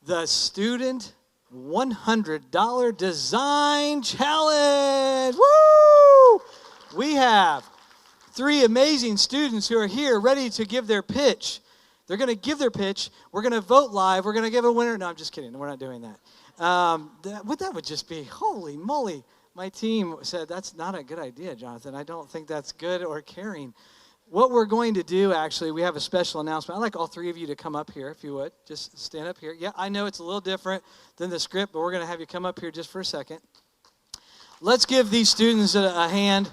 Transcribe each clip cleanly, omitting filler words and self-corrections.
the Student $100 Design Challenge. Woo! We have 3 amazing students who are here ready to give their pitch. They're going to give their pitch. We're going to vote live. We're going to give a winner. No, I'm just kidding. We're not doing that. That would just be, holy moly. My team said, that's not a good idea, Jonathan. I don't think that's good or caring. What we're going to do, actually, we have a special announcement. I'd like all 3 of you to come up here, if you would. Just stand up here. Yeah, I know it's a little different than the script, but we're going to have you come up here just for a second. Let's give these students a hand.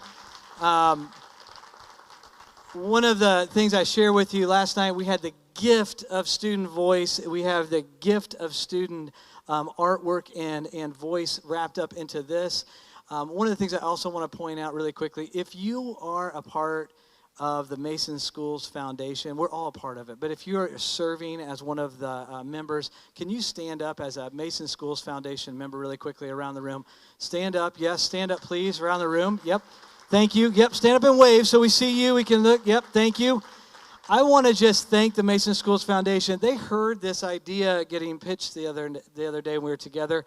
One of the things I shared with you last night, we had the gift of student voice. We have the gift of student artwork and voice wrapped up into this. One of the things I also want to point out really quickly, if you are a part of the Mason Schools Foundation, we're all a part of it, but if you're serving as one of the members, can you stand up as a Mason Schools Foundation member really quickly around the room? Stand up, yes, stand up please, around the room, yep, thank you, yep, stand up and wave so we see you, we can look, yep, thank you. I want to just thank the Mason Schools Foundation. They heard this idea getting pitched the other day when we were together,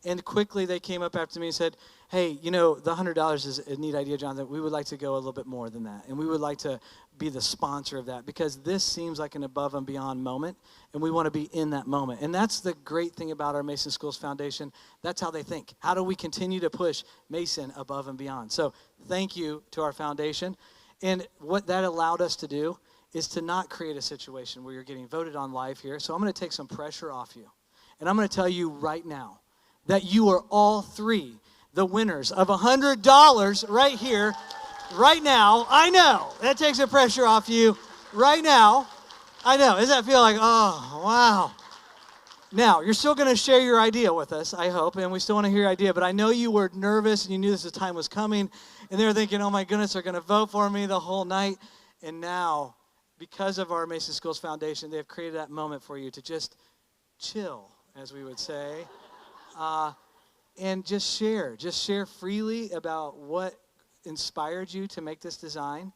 and quickly they came up after me and said, hey, you know, the $100 is a neat idea, Jonathan. We would like to go a little bit more than that, and we would like to be the sponsor of that because this seems like an above and beyond moment, and we want to be in that moment. And that's the great thing about our Mason Schools Foundation. That's how they think. How do we continue to push Mason above and beyond? So thank you to our foundation. And what that allowed us to do is to not create a situation where you're getting voted on live here. So I'm going to take some pressure off you. And I'm going to tell you right now that you are all 3 the winners of $100 right here, right now. I know, that takes the pressure off you right now. I know, does that feel like, oh, wow. Now, you're still going to share your idea with us, I hope, and we still want to hear your idea, but I know you were nervous and you knew this time was coming, and they were thinking, oh my goodness, they're going to vote for me the whole night. And now, because of our Mason Schools Foundation, they have created that moment for you to just chill, as we would say, and just share freely about what inspired you to make this design.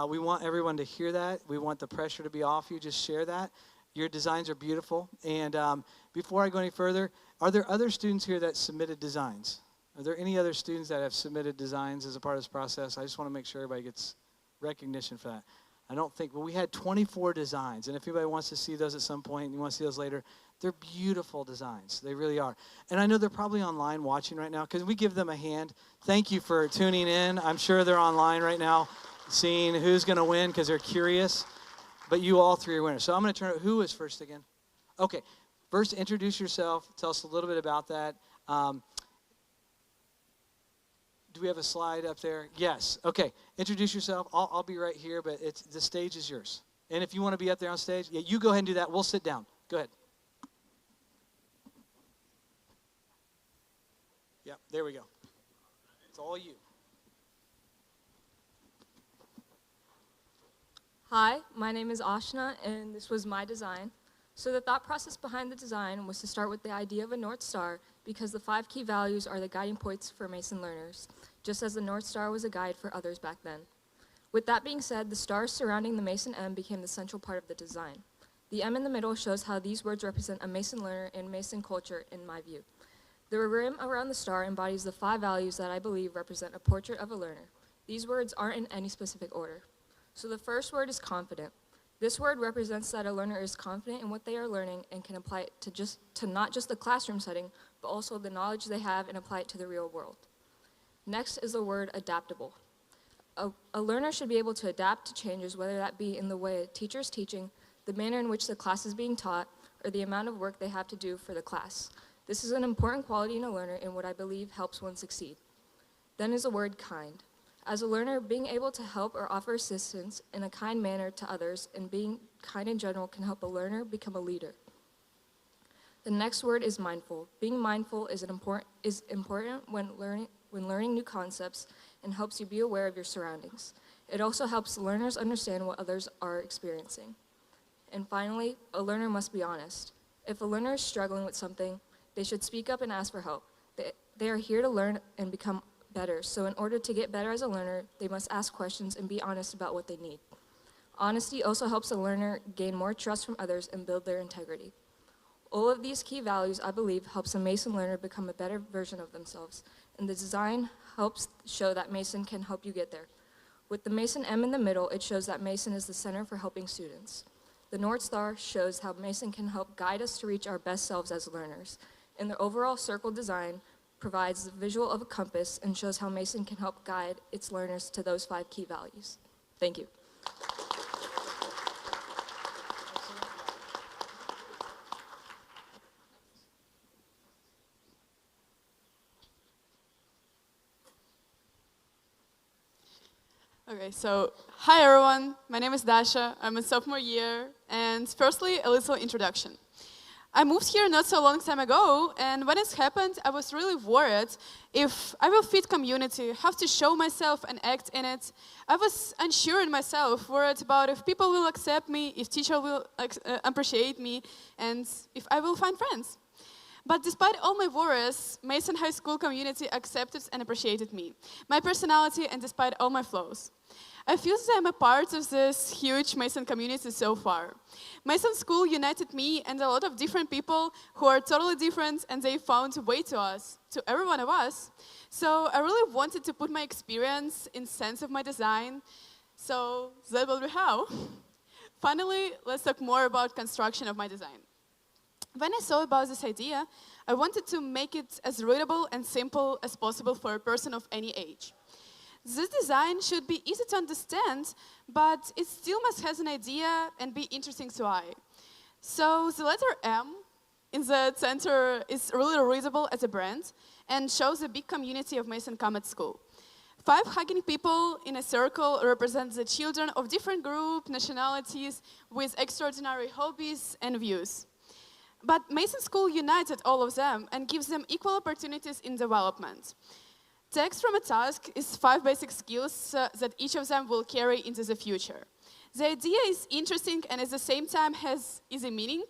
We want everyone to hear that. We want the pressure to be off you. Just share that. Your designs are beautiful. And before I go any further, are there other students here that submitted designs? Are there any other students that have submitted designs as a part of this process? I just want to make sure everybody gets recognition for that. I don't think, well, we had 24 designs, and if anybody wants to see those at some point and you want to see those later, they're beautiful designs. They really are. And I know they're probably online watching right now. Can we give them a hand? Thank you for tuning in. I'm sure they're online right now seeing who's going to win because they're curious. But you all 3 are winners. So I'm going to turn it. Who is first again? Okay. First, introduce yourself. Tell us a little bit about that. Do we have a slide up there? Yes. Okay. Introduce yourself. I'll be right here, but the stage is yours. And if you want to be up there on stage, yeah, you go ahead and do that. We'll sit down. Go ahead. Yep, there we go. It's all you. Hi, my name is Ashna, and this was my design. So the thought process behind the design was to start with the idea of a North Star because the 5 key values are the guiding points for Mason learners, just as the North Star was a guide for others back then. With that being said, the stars surrounding the Mason M became the central part of the design. The M in the middle shows how these words represent a Mason learner and Mason culture in my view. The rim around the star embodies the 5 values that I believe represent a portrait of a learner. These words aren't in any specific order. So the first word is confident. This word represents that a learner is confident in what they are learning and can apply it to not just the classroom setting, but also the knowledge they have and apply it to the real world. Next is the word adaptable. A learner should be able to adapt to changes, whether that be in the way a teacher is teaching, the manner in which the class is being taught, or the amount of work they have to do for the class. This is an important quality in a learner and what I believe helps one succeed. Then is the word kind. As a learner, being able to help or offer assistance in a kind manner to others and being kind in general can help a learner become a leader. The next word is mindful. Being mindful is important when learning new concepts and helps you be aware of your surroundings. It also helps learners understand what others are experiencing. And finally, a learner must be honest. If a learner is struggling with something, they should speak up and ask for help. They are here to learn and become better, so in order to get better as a learner, they must ask questions and be honest about what they need. Honesty also helps a learner gain more trust from others and build their integrity. All of these key values, I believe, helps a Mason learner become a better version of themselves, and the design helps show that Mason can help you get there. With the Mason M in the middle, it shows that Mason is the center for helping students. The North Star shows how Mason can help guide us to reach our best selves as learners, and the overall circle design provides the visual of a compass and shows how Mason can help guide its learners to those 5 key values. Thank you. Okay, so hi everyone, my name is Dasha, I'm a sophomore year, and firstly, a little introduction. I moved here not so long time ago, and when it happened, I was really worried if I will fit community, have to show myself and act in it. I was unsure in myself, worried about if people will accept me, if teacher will appreciate me, and if I will find friends. But despite all my worries, Mason High School community accepted and appreciated me, my personality, and despite all my flaws. I feel that I'm a part of this huge Mason community so far. Mason School united me and a lot of different people who are totally different, and they found a way to us, to every one of us. So I really wanted to put my experience in sense of my design. So that will be how. Finally, let's talk more about construction of my design. When I saw about this idea, I wanted to make it as readable and simple as possible for a person of any age. This design should be easy to understand, but it still must have an idea and be interesting to eye. So the letter M in the center is really readable as a brand and shows a big community of Mason Comet School. 5 hugging people in a circle represent the children of different groups, nationalities, with extraordinary hobbies and views. But Mason School united all of them and gives them equal opportunities in development. Text from a task is 5 basic skills that each of them will carry into the future. The idea is interesting and at the same time has easy meaning.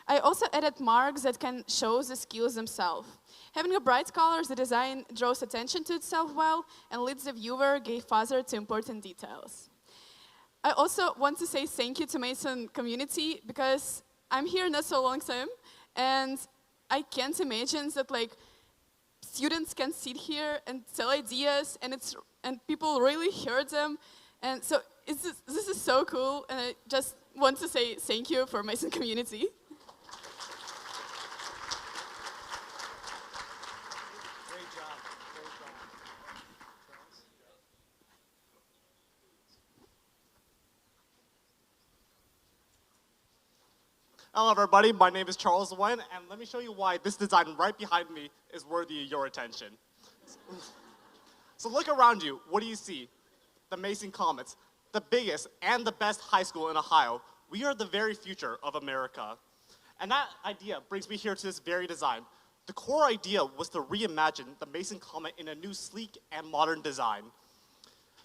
I also added marks that can show the skills themselves. Having a bright color, the design draws attention to itself well and leads the viewer gain further to important details. I also want to say thank you to Mason community because I'm here not so long time, and I can't imagine that students can sit here and tell ideas, and people really hear them, and so this is so cool, and I just want to say thank you for Mason community. Great job. Great job. Hello everybody, my name is Charles Wen, and let me show you why this design right behind me is worthy of your attention. So look around you, what do you see? The Mason Comets, the biggest and the best high school in Ohio. We are the very future of America. And that idea brings me here to this very design. The core idea was to reimagine the Mason Comet in a new sleek and modern design.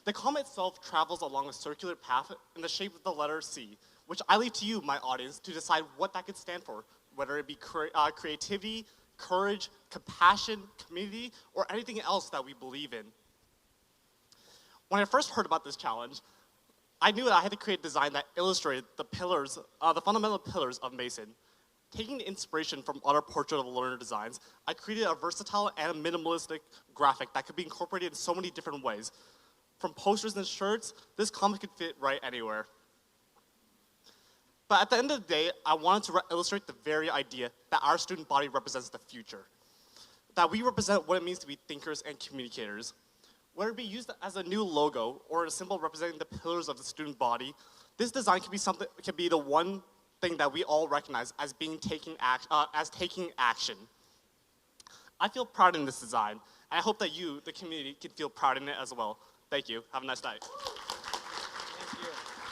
The comet itself travels along a circular path in the shape of the letter C, which I leave to you, my audience, to decide what that could stand for, whether it be creativity, courage, compassion, community, or anything else that we believe in. When I first heard about this challenge, I knew that I had to create a design that illustrated the pillars, the fundamental pillars of Mason. Taking inspiration from other portrait of learner designs, I created a versatile and minimalistic graphic that could be incorporated in so many different ways. From posters and shirts, this comic could fit right anywhere. But at the end of the day, I wanted to illustrate the very idea that our student body represents the future. That we represent what it means to be thinkers and communicators. Whether it be used as a new logo or a symbol representing the pillars of the student body, this design can be the one thing that we all recognize as taking action. I feel proud in this design, and I hope that you, the community, can feel proud in it as well. Thank you. Have a nice night.